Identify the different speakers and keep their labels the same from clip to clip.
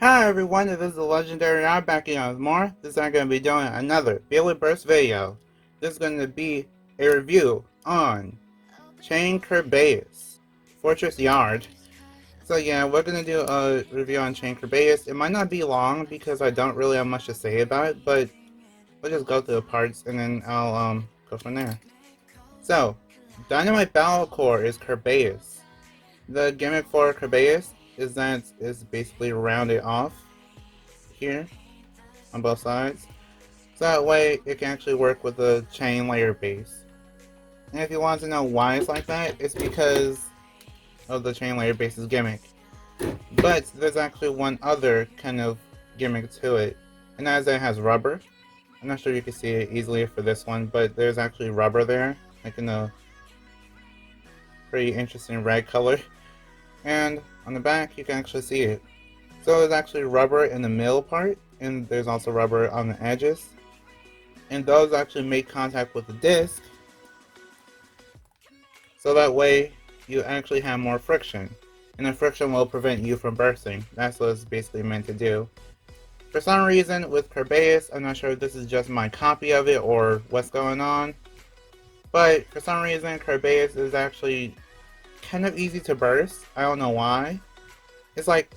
Speaker 1: Hi everyone, this is the Legendary. I'm back again with more. This time I'm going to be doing another Beyblade Burst video. This is going to be a review on Chain Kerbeus Fortress Yard. So yeah, we're going to do a review on Chain Kerbeus. It might not be long because I don't really have much to say about it, but we'll just go through the parts and then I'll go from there. So, Dynamite Battle Core is Kerbeus. The gimmick for Kerbeus is that it's basically rounded off here on both sides, so that way it can actually work with the chain layer base. And if you want to know why it's like that, it's because of the chain layer base's gimmick. But there's actually one other kind of gimmick to it, and that is that it has rubber. I'm not sure you can see it easily for this one, but there's actually rubber there, like in a pretty interesting red color. And on the back you can actually see it. So there's actually rubber in the middle part, and there's also rubber on the edges. And those actually make contact with the disc, so that way you actually have more friction. And the friction will prevent you from bursting. That's what it's basically meant to do. For some reason with Kerbeus, I'm not sure if this is just my copy of it or what's going on, but for some reason Kerbeus is actually kind of easy to burst. I don't know why. It's like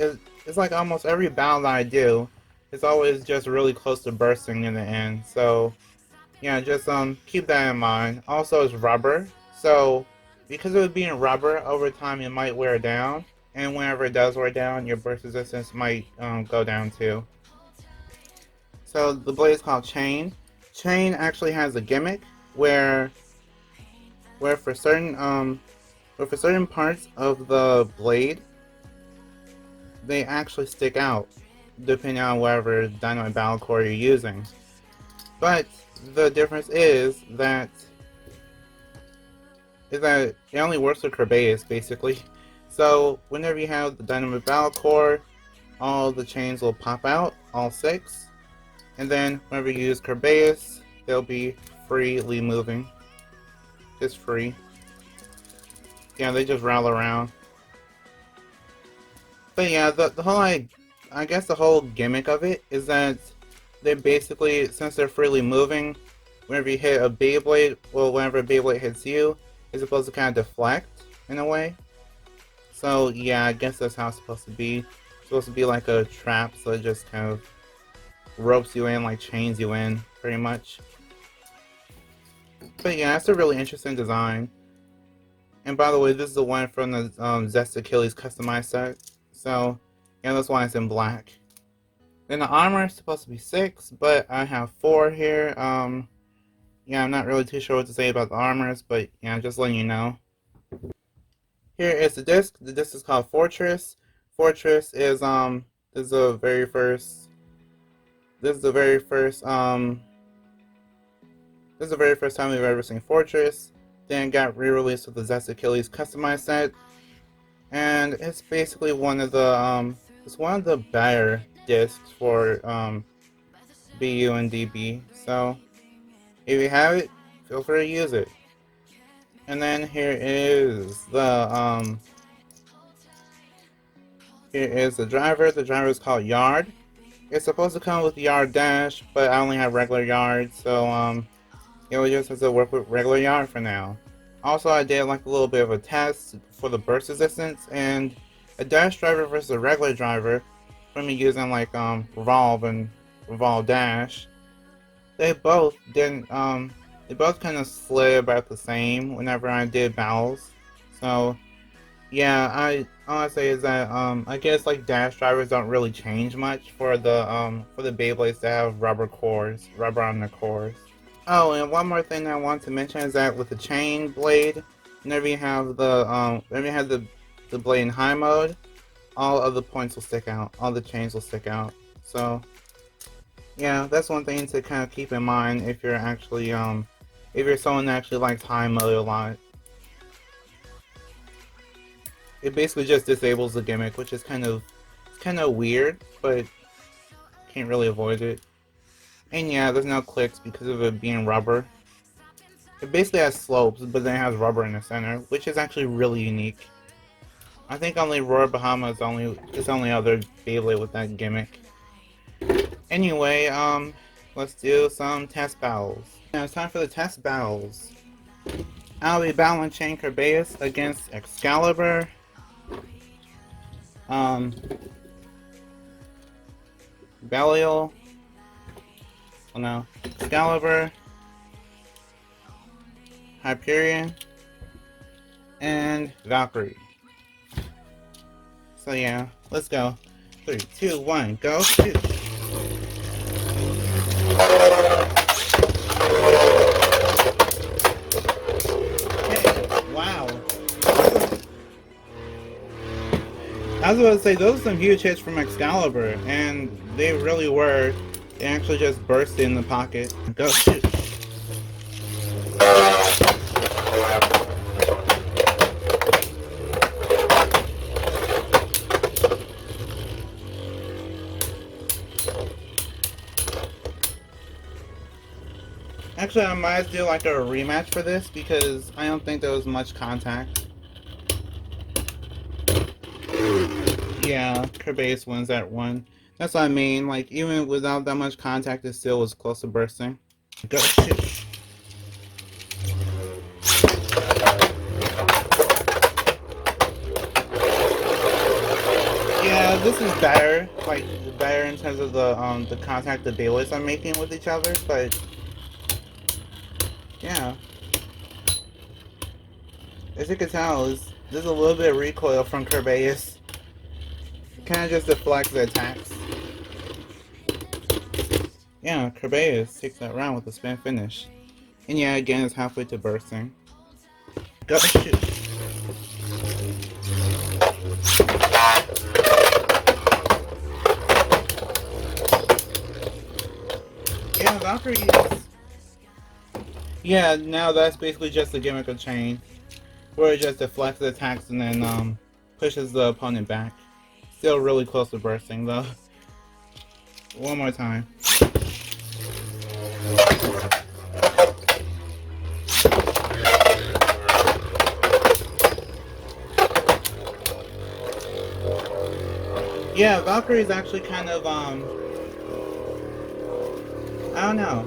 Speaker 1: almost every battle that I do, it's always just really close to bursting in the end. So yeah, just keep that in mind. Also, it's rubber, so because of it being rubber, over time it might wear down, and whenever it does wear down, your burst resistance might go down too. So the blade is called Chain. Chain actually has a gimmick where for certain parts of the blade, they actually stick out, depending on whatever Dynamite Battle Core you're using. But the difference is that it only works with Kerbeus, basically. So whenever you have the Dynamite Battle Core, all the chains will pop out, all 6. And then whenever you use Kerbeus, they'll be freely moving. Just free. Yeah, they just rattle around. But yeah, the whole, I guess the whole gimmick of it is that they basically, since they're freely moving, whenever you hit a Beyblade, well, whenever a Beyblade hits you, it's supposed to kind of deflect, in a way. So yeah, I guess that's how it's supposed to be. It's supposed to be like a trap, so it just kind of ropes you in, like chains you in, pretty much. But yeah, it's a really interesting design. And by the way, this is the one from the Zest Achilles customized set. So yeah, that's why it's in black. Then the armor is supposed to be 6, but I have 4 here. Yeah, I'm not really too sure what to say about the armors, but yeah, just letting you know. Here is the disc. The disc is called Fortress. Fortress is this is the very first time we've ever seen Fortress. Then it got re-released with the Zest Achilles customized set, and it's basically one of the better discs for BU and DB. So if you have it, feel free to use it. And then here is the driver. The driver is called Yard. It's supposed to come with Yard Dash, but I only have regular Yard, so it will just have to work with regular Yard for now. Also, I did like a little bit of a test for the burst resistance, and a dash driver versus a regular driver, from me using like Revolve and Revolve Dash, they both kind of slid about the same whenever I did battles. So yeah, all I say is that I guess like dash drivers don't really change much for the Beyblades that have rubber on the cores. Oh, and one more thing I want to mention is that with the chain blade, whenever you have the blade in high mode, all of the points will stick out, all the chains will stick out. So yeah, that's one thing to kind of keep in mind if you're actually if you're someone that actually likes high mode a lot. It basically just disables the gimmick, which is kind of weird, but can't really avoid it. And yeah, there's no clicks because of it being rubber. It basically has slopes, but then it has rubber in the center, which is actually really unique. I think only Roar Bahama is only other Beyblade with that gimmick. Anyway, let's do some test battles. Now it's time for the test battles. I'll be battling Chain Kerbeus against Excalibur, Belial, oh no, Excalibur, Hyperion, and Valkyrie. So yeah, let's go. 3, 2, 1, go, shoot! Wow. I was about to say, those are some huge hits from Excalibur, and they really were. They actually just burst in the pocket. Go shoot. Actually, I might do like a rematch for this because I don't think there was much contact. Yeah, Kerbeus wins that one. That's what I mean. Like, even without that much contact, it still was close to bursting. Go shoot. Yeah, this is better. Like, better in terms of the contact the Beyblades are making with each other, but yeah. As you can tell, there's a little bit of recoil from Kerbeus. Kind of just deflects the attacks. Yeah, Kerbeus takes that round with a spin finish. And yeah, again, it's halfway to bursting. Go shoot. Yeah, Valkyrie is... Yeah, now that's basically just the gimmick of Chain, where it just deflects the attacks and then pushes the opponent back. Still really close to bursting though. One more time. Yeah, Valkyrie is actually kind of I don't know.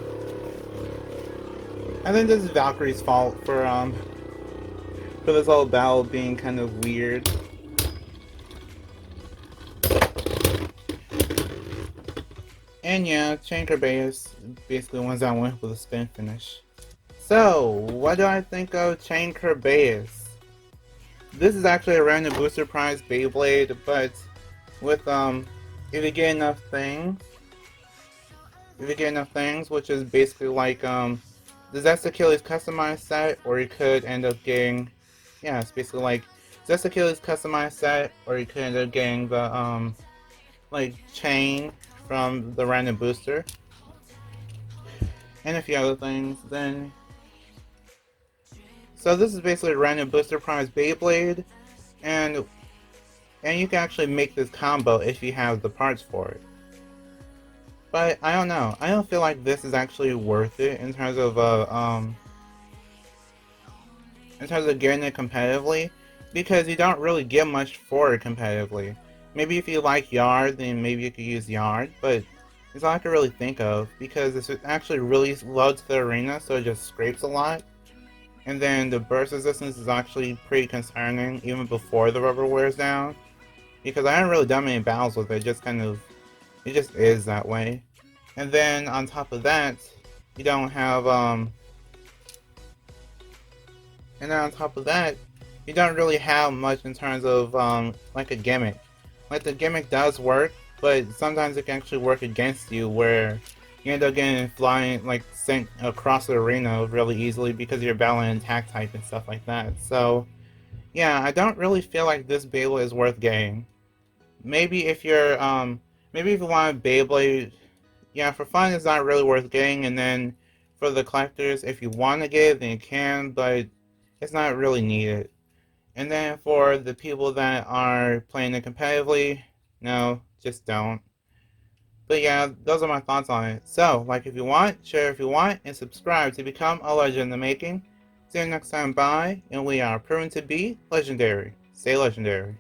Speaker 1: I think this is Valkyrie's fault for this whole battle being kind of weird. And yeah, Chain Kerbeus basically wins that one with a spin finish. So, what do I think of Chain Kerbeus? This is actually a random booster prize Beyblade, but with if you get enough things, which is basically like the Zest-Achilles customized set, or you could end up getting, yeah, it's basically like Zest-Achilles customized set, or you could end up getting the like chain from the random booster, and a few other things. Then, so this is basically a random booster prize Beyblade, and you can actually make this combo if you have the parts for it. But I don't know. I don't feel like this is actually worth it in terms of getting it competitively, because you don't really get much for it competitively. Maybe if you like Yard, then maybe you could use Yard, but it's all I can really think of, because it's actually really low to the arena, so it just scrapes a lot. And then the burst resistance is actually pretty concerning, even before the rubber wears down, because I haven't really done many battles with it, it just is that way. And then on top of that, you don't have, you don't really have much in terms of, like a gimmick. Like, the gimmick does work, but sometimes it can actually work against you, where you end up getting flying, like, sent across the arena really easily because you're battling attack type and stuff like that. So, yeah, I don't really feel like this Beyblade is worth getting. Maybe if you're, maybe if you want Beyblade, yeah, for fun it's not really worth getting, and then for the collectors, if you want to get it, then you can, but it's not really needed. And then for the people that are playing it competitively, no, just don't. But yeah, those are my thoughts on it. So, like if you want, share if you want, and subscribe to become a legend in the making. See you next time, bye, and we are proven to be legendary. Stay legendary.